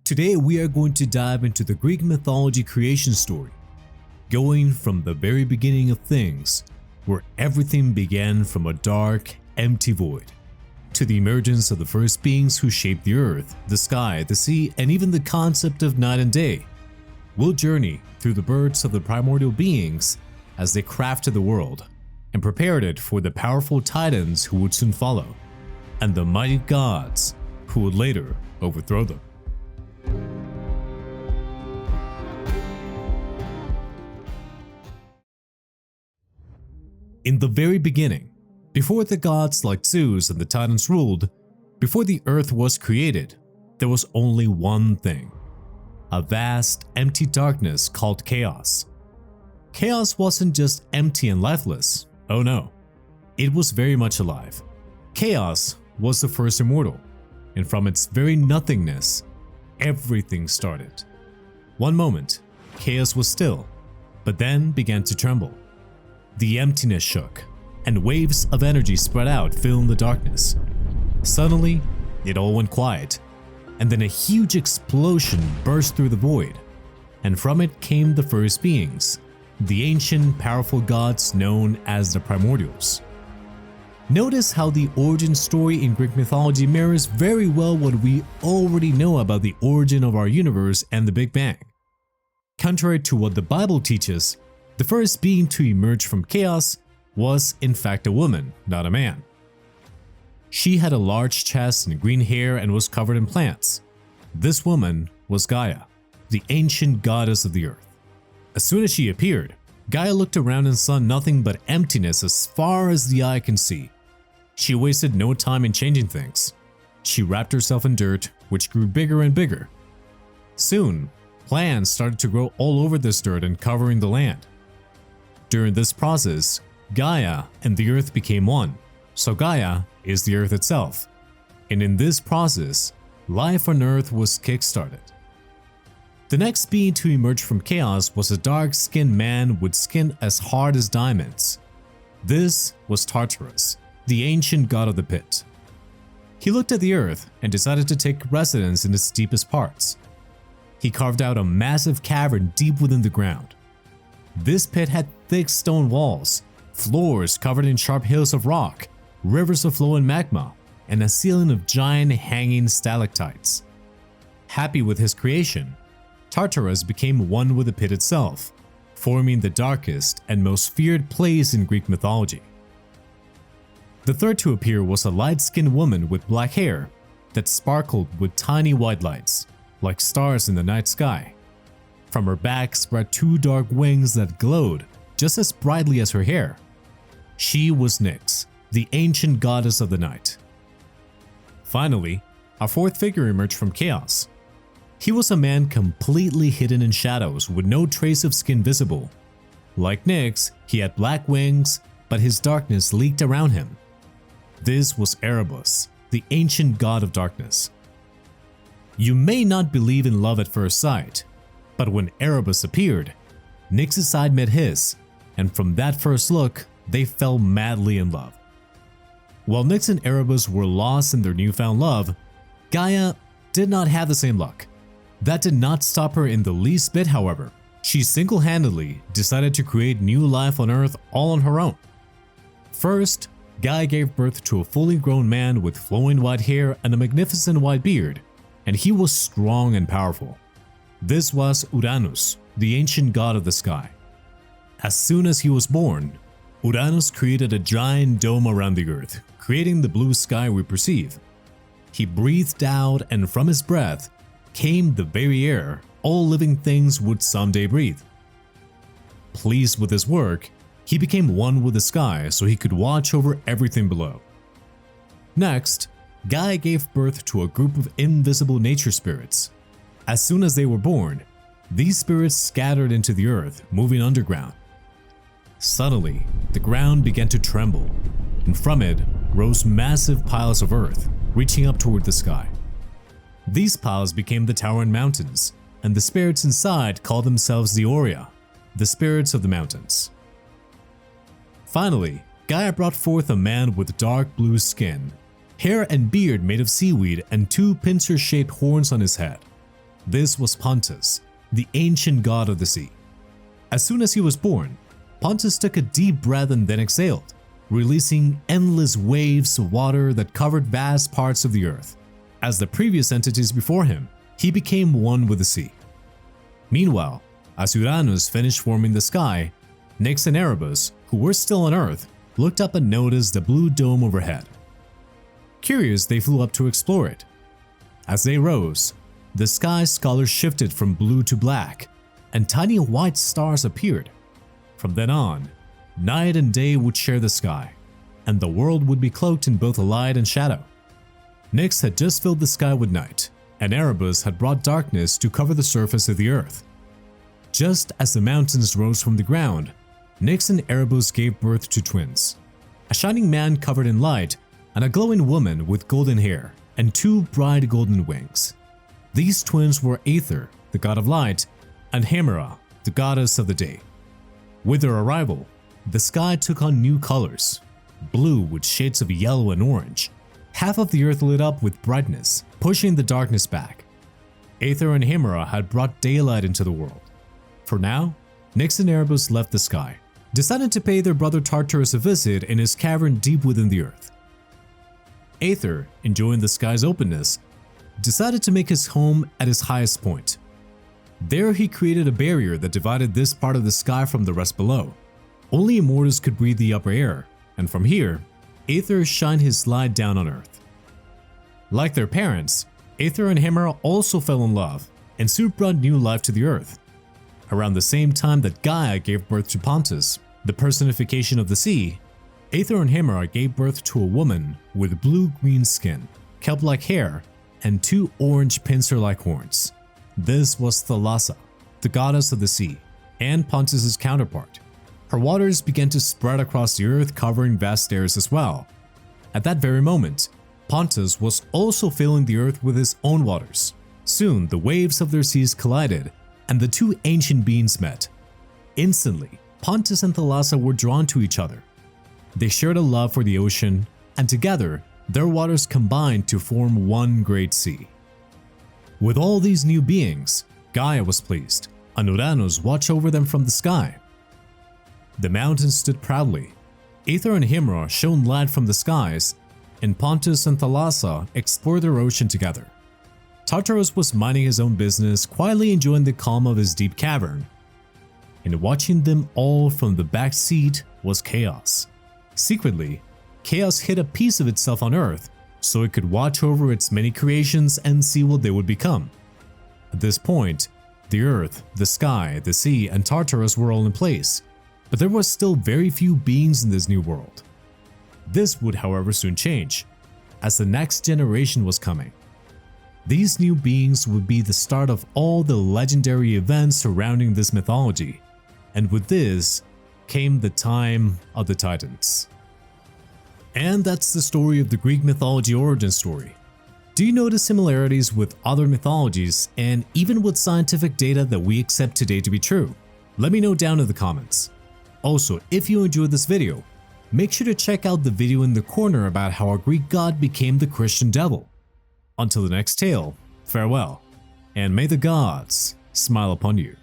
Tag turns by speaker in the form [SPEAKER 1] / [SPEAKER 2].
[SPEAKER 1] Today we are going to dive into the Greek mythology creation story, going from the very beginning of things, where everything began from a dark, empty void, to the emergence of the first beings who shaped the earth, the sky, the sea, and even the concept of night and day. We'll journey through the births of the primordial beings as they crafted the world and prepared it for the powerful titans who would soon follow, and the mighty gods who would later overthrow them. In the very beginning, before the gods like Zeus and the titans ruled, before the earth was created, there was only one thing: a vast, empty darkness called chaos. Chaos wasn't just empty and lifeless, oh no, it was very much alive. Chaos was the first immortal, and from its very nothingness, everything started. One moment, chaos was still, but then began to tremble. The emptiness shook, and waves of energy spread out, filling the darkness. Suddenly, it all went quiet, and then a huge explosion burst through the void, and from it came the first beings, the ancient, powerful gods known as the primordials. Notice how the origin story in Greek mythology mirrors very well what we already know about the origin of our universe and the Big Bang. Contrary to what the Bible teaches, the first being to emerge from chaos was in fact a woman, not a man. She had a large chest and green hair and was covered in plants. This woman was Gaia, the ancient goddess of the earth. As soon as she appeared, Gaia looked around and saw nothing but emptiness as far as the eye can see. She wasted no time in changing things. She wrapped herself in dirt, which grew bigger and bigger. Soon, plants started to grow all over this dirt and covering the land. During this process, Gaia and the earth became one, so Gaia is the earth itself. And in this process, life on earth was kick-started. The next being to emerge from chaos was a dark-skinned man with skin as hard as diamonds. This was Tartarus, the ancient god of the pit. He looked at the earth and decided to take residence in its deepest parts. He carved out a massive cavern deep within the ground. This pit had thick stone walls, floors covered in sharp hills of rock, rivers of flowing magma, and a ceiling of giant hanging stalactites. Happy with his creation, Tartarus became one with the pit itself, forming the darkest and most feared place in Greek mythology. The third to appear was a light-skinned woman with black hair that sparkled with tiny white lights, like stars in the night sky. From her back spread two dark wings that glowed just as brightly as her hair. She was Nyx, the ancient goddess of the night. Finally, a fourth figure emerged from chaos. He was a man completely hidden in shadows with no trace of skin visible. Like Nyx, he had black wings, but his darkness leaked around him. This was Erebus, the ancient god of darkness. You may not believe in love at first sight, but when Erebus appeared, Nyx's eye met his, and from that first look, they fell madly in love. While Nyx and Erebus were lost in their newfound love, Gaia did not have the same luck. That did not stop her in the least bit, however. She single-handedly decided to create new life on Earth all on her own. First, Gaia gave birth to a fully grown man with flowing white hair and a magnificent white beard, and he was strong and powerful. This was Uranus, the ancient god of the sky. As soon as he was born, Uranus created a giant dome around the earth, creating the blue sky we perceive. He breathed out, and from his breath came the very air all living things would someday breathe. Pleased with his work, he became one with the sky so he could watch over everything below. Next, Gaia gave birth to a group of invisible nature spirits. As soon as they were born, these spirits scattered into the earth, moving underground. Suddenly, the ground began to tremble, and from it rose massive piles of earth, reaching up toward the sky. These piles became the towering mountains, and the spirits inside called themselves the Aurea, the spirits of the mountains. Finally, Gaia brought forth a man with dark blue skin, hair and beard made of seaweed, and two pincer-shaped horns on his head. This was Pontus, the ancient god of the sea. As soon as he was born, Pontus took a deep breath and then exhaled, releasing endless waves of water that covered vast parts of the earth. As the previous entities before him, he became one with the sea. Meanwhile, as Uranus finished forming the sky, Nyx and Erebus, who were still on Earth, looked up and noticed the blue dome overhead. Curious, they flew up to explore it. As they rose, the sky's color shifted from blue to black, and tiny white stars appeared. From then on, night and day would share the sky, and the world would be cloaked in both light and shadow. Nyx had just filled the sky with night, and Erebus had brought darkness to cover the surface of the earth. Just as the mountains rose from the ground, Nyx and Erebus gave birth to twins, a shining man covered in light and a glowing woman with golden hair and two bright golden wings. These twins were Aether, the god of light, and Hemera, the goddess of the day. With their arrival, the sky took on new colors, blue with shades of yellow and orange. Half of the earth lit up with brightness, pushing the darkness back. Aether and Hemera had brought daylight into the world. For now, Nyx and Erebus left the sky, decided to pay their brother Tartarus a visit in his cavern deep within the earth. Aether, enjoying the sky's openness, decided to make his home at its highest point. There he created a barrier that divided this part of the sky from the rest below. Only immortals could breathe the upper air, and from here, Aether shined his light down on Earth. Like their parents, Aether and Hemera also fell in love, and soon brought new life to the Earth. Around the same time that Gaia gave birth to Pontus, the personification of the sea, Aether and Hemera gave birth to a woman with blue-green skin, kelp-like hair, and two orange pincer-like horns. This was Thalassa, the goddess of the sea, and Pontus's counterpart. Her waters began to spread across the earth, covering vast areas as well. At that very moment, Pontus was also filling the earth with his own waters. Soon, the waves of their seas collided, and the two ancient beings met. Instantly, Pontus and Thalassa were drawn to each other. They shared a love for the ocean, and together, their waters combined to form one great sea. With all these new beings, Gaia was pleased, and Uranus watched over them from the sky. The mountains stood proudly. Aether and Hemera shone light from the skies, and Pontus and Thalassa explored their ocean together. Tartarus was minding his own business, quietly enjoying the calm of his deep cavern. And watching them all from the back seat was Chaos. Secretly, Chaos hid a piece of itself on Earth so it could watch over its many creations and see what they would become. At this point, the Earth, the sky, the sea, and Tartarus were all in place, but there were still very few beings in this new world. This would, however, soon change, as the next generation was coming. These new beings would be the start of all the legendary events surrounding this mythology, and with this came the time of the Titans. And that's the story of the Greek mythology origin story. Do you notice similarities with other mythologies and even with scientific data that we accept today to be true? Let me know down in the comments. Also, if you enjoyed this video, make sure to check out the video in the corner about how a Greek god became the Christian devil. Until the next tale, farewell, and may the gods smile upon you.